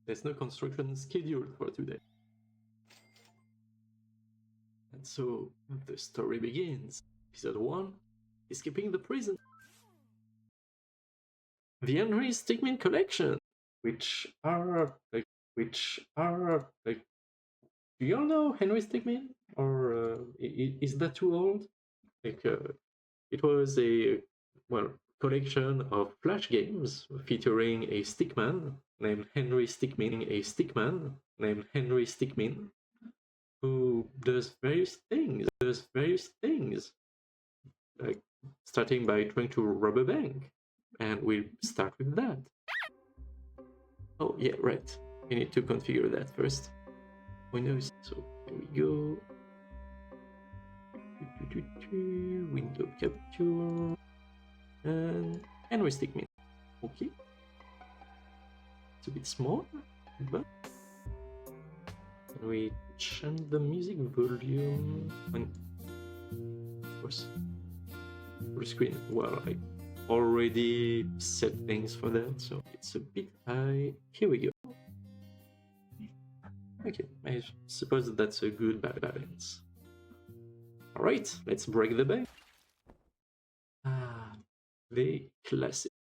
There's no construction scheduled for today. And so the story begins. Episode 1, Escaping the Prison. The Henry Stickmin collection, which are like, do y'all know Henry Stickmin? Or is that too old? It was a, collection of flash games featuring a stickman named Henry Stickmin, who does various things, like starting by trying to rob a bank. And we'll start with that. Oh yeah, right. We need to configure that first. Windows, so here we go. Window capture and Henry Stickmin. Okay. It's a bit small, but can we change the music volume? Of course, full screen. Well, I already set things for that, so it's a bit high. Here we go. Okay, I suppose that's a good balance. Alright, let's break the bank. The classic.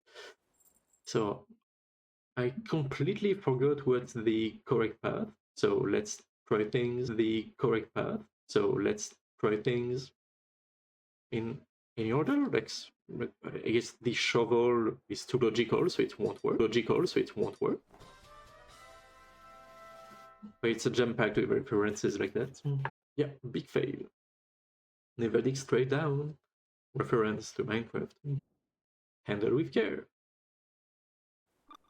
So, I completely forgot what's the correct path, so let's try things in any order. I guess the shovel is too logical, so it won't work. But it's a jump pack with references like that. Yeah, big fail. Never dig straight down. Reference to Minecraft. Handle with care.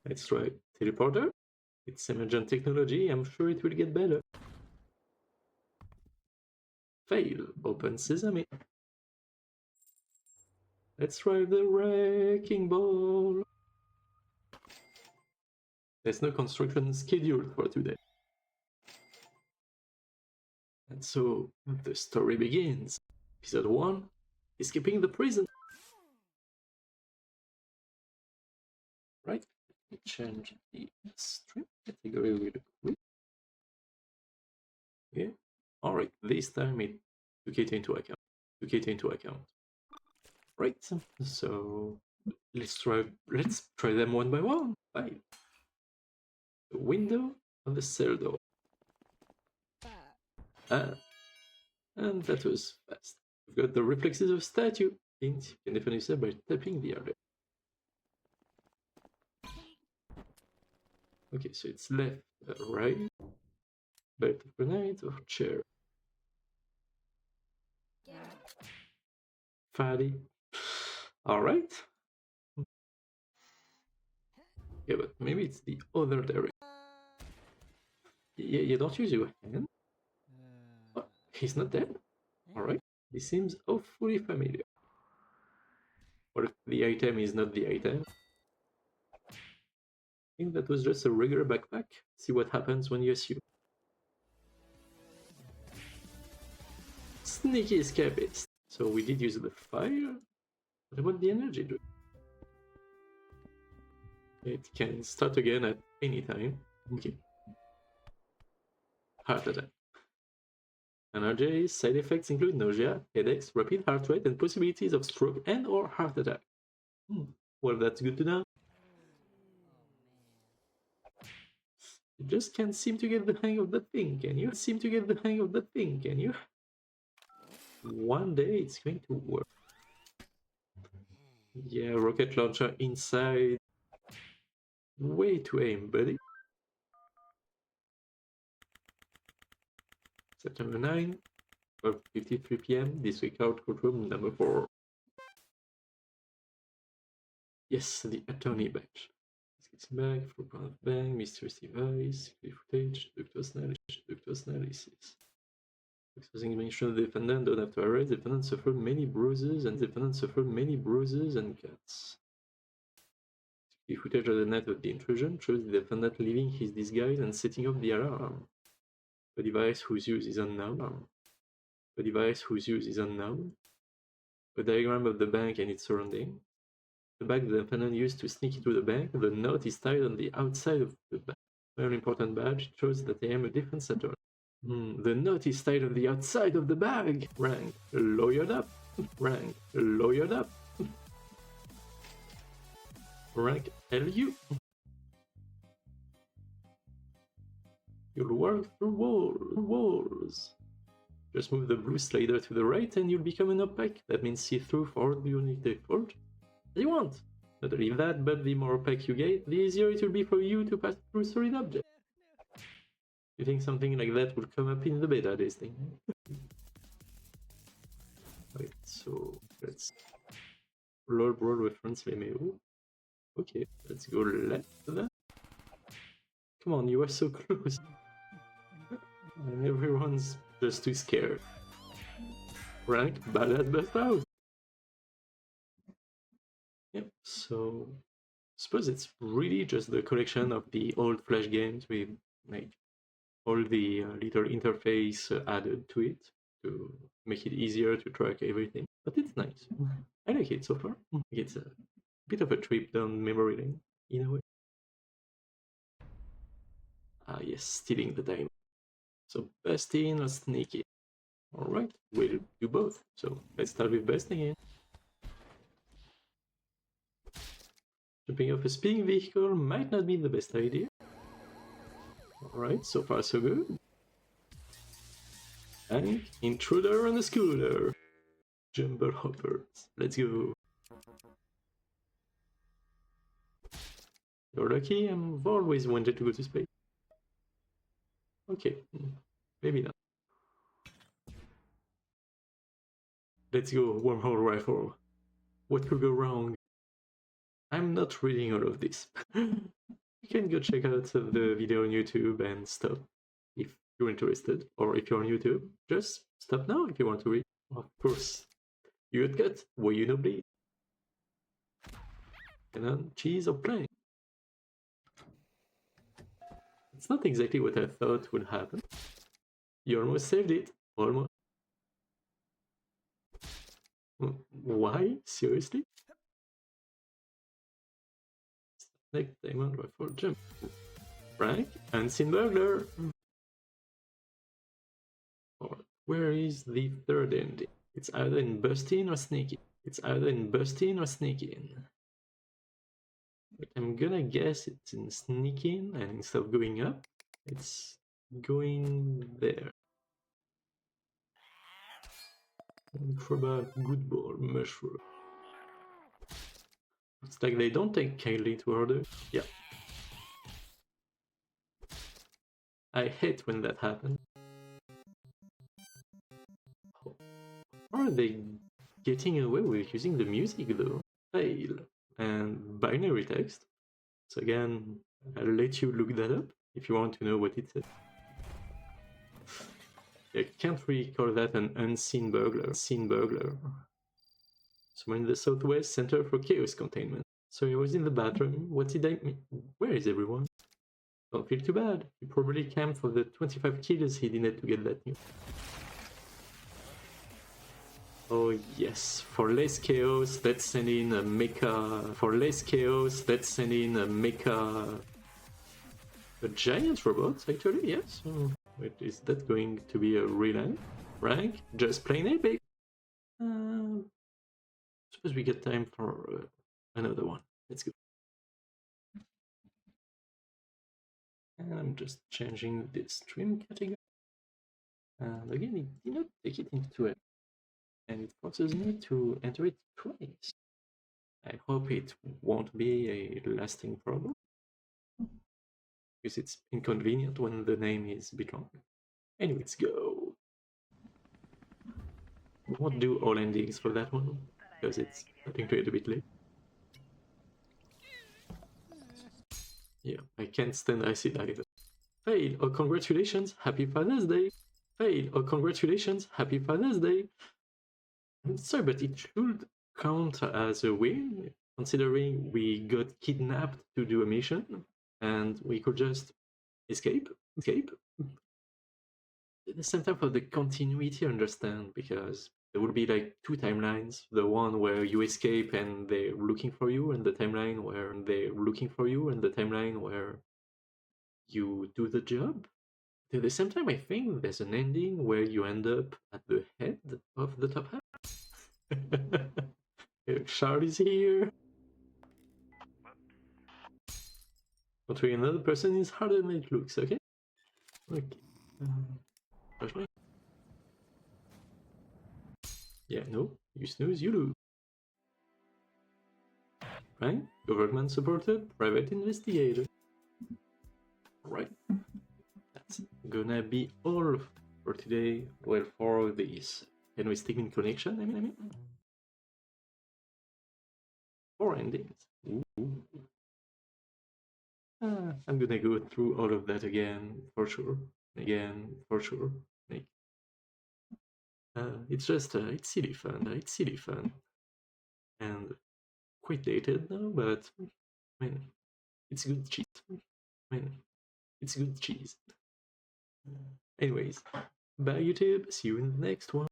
Let's try teleporter. It's emergent technology, I'm sure it will get better. Fail. Open sesame. Let's try the wrecking ball. There's no construction scheduled for today. And so the story begins. Episode 1, Escaping the Prison. Right, let me change the stream category real quick. Yeah, alright, this time it took it into account. Right, so let's try them one by one. Bye. The window on the cell door. And that was fast. We've got the reflexes of a statue. You can defend yourself by tapping the area. Okay, so it's left, right, belt of grenade or chair. Fatty. Alright. Yeah, but maybe it's the other direction. Yeah, don't use your hand. Oh, he's not dead. Alright. He seems awfully familiar. Or if the item is not the item. I think that was just a regular backpack. See what happens when you assume. Sneaky escapist. So we did use the fire. What about the energy drink? It can start again at any time. Okay. Heart attack. Energy side effects include nausea, headaches, rapid heart rate, and possibilities of stroke and or heart attack. Well, that's good to know. You just can't seem to get the hang of that thing, can you? One day it's going to work. Yeah, rocket launcher inside. Way to aim, buddy. September 9, 12:53 p.m. This week out courtroom number 4. Yes, the attorney badge. Let's get back for part of bank, mysterious device, clear footage, doctor's analysis. Exposing mention of the defendant don't have to arrest. The defendant suffered many bruises and cuts. The footage of the night of the intrusion shows the defendant leaving his disguise and setting up the alarm. A device whose use is unknown. A diagram of the bank and its surrounding. The bag the defendant used to sneak into the bank. The note is tied on the outside of the bag. Very important badge. It shows that I am a defense setter. The note is tied on the outside of the bag. Rank lawyered up. Rank lawyered up. Rank LU. You'll walk through walls. Just move the blue slider to the right and you'll become an opaque. That means see-through for the unique default that you want. Not only that, but the more opaque you get, the easier it will be for you to pass through solid objects. You think something like that will come up in the beta testing? Right, so let's roll reference remeo. Okay, let's go left then. Come on, you are so close. And everyone's just too scared. Rank badass best out. Yep, so I suppose it's really just the collection of the old Flash games with like all the little interface added to it to make it easier to track everything. But it's nice. I like it so far. It's a bit of a trip down memory lane in a way. Ah yes, stealing the time. So best in or sneak in. Alright, we'll do both. So let's start with besting in. Jumping off a speeding vehicle might not be the best idea. Alright, so far so good. And intruder on a scooter. Jumble hoppers. Let's go. You're lucky, I've always wanted to go to space. Okay, maybe not. Let's go, wormhole rifle. What could go wrong? I'm not reading all of this. You can go check out the video on YouTube and stop if you're interested. Or if you're on YouTube, just stop now if you want to read. Of course. You got cut, why you no bleed? Cannon, cheese, or plain? It's not exactly what I thought would happen. You almost saved it. Almost. Why? Seriously? Snake, diamond, rifle, jump. Frank, unseen burglar. Or where is the third ending? It's either in busting or sneaking. It's either in busting or sneaking. But I'm gonna guess it's in sneaking, and instead of going up, it's going there. Crowbar, good ball, mushroom. It's like they don't take kindly to order. Yeah. I hate when that happens. How are they getting away with using the music though? Fail. And binary text. So again, I'll let you look that up if you want to know what it says. I can't really call that an unseen burglar. Seen burglar. So we're in the Southwest Center for Chaos Containment. So I was in the bathroom. What did I mean? Where is everyone? Don't feel too bad. He probably camped for the 25 kills he did to get that news. Oh yes, for less chaos, let's send in a mecha. For less chaos, let's send in a mecha. A giant robot, actually, yes. Wait, is that going to be a real rank? Just plain epic. Suppose we get time for another one. Let's go. And I'm just changing the stream category. And again, it did not take it into it. And it forces me to enter it twice. I hope it won't be a lasting problem. Because it's inconvenient when the name is a bit long. Anyway, let's go. We won't do all endings for that one, because it's starting to get a bit late. Yeah, I can't stand acid either. Fail! Oh, congratulations! Happy Father's Day! Fail! Oh, congratulations! Happy Father's Day! I'm sorry, but it should count as a win, considering we got kidnapped to do a mission, and we could just escape. At the same time, for the continuity, I understand, because there will be like two timelines. The one where you escape and they're looking for you, and the timeline where they're looking for you, and the timeline where you do the job. At the same time, I think there's an ending where you end up at the head of the top half. Charlie's here. But we another person is harder than it looks, okay? Okay. Yeah, no, you snooze, you lose. Right? Government supported private investigator. Right. That's gonna be all for today. Well, for this. Can we stick in connection? I mean. 4 endings. Ooh. I'm gonna go through all of that again, for sure. Again, for sure. Like, it's just, it's silly fun. It's silly fun. And quite dated now, but I mean, it's good cheese. I mean, it's good cheese. Anyways, bye YouTube. See you in the next one.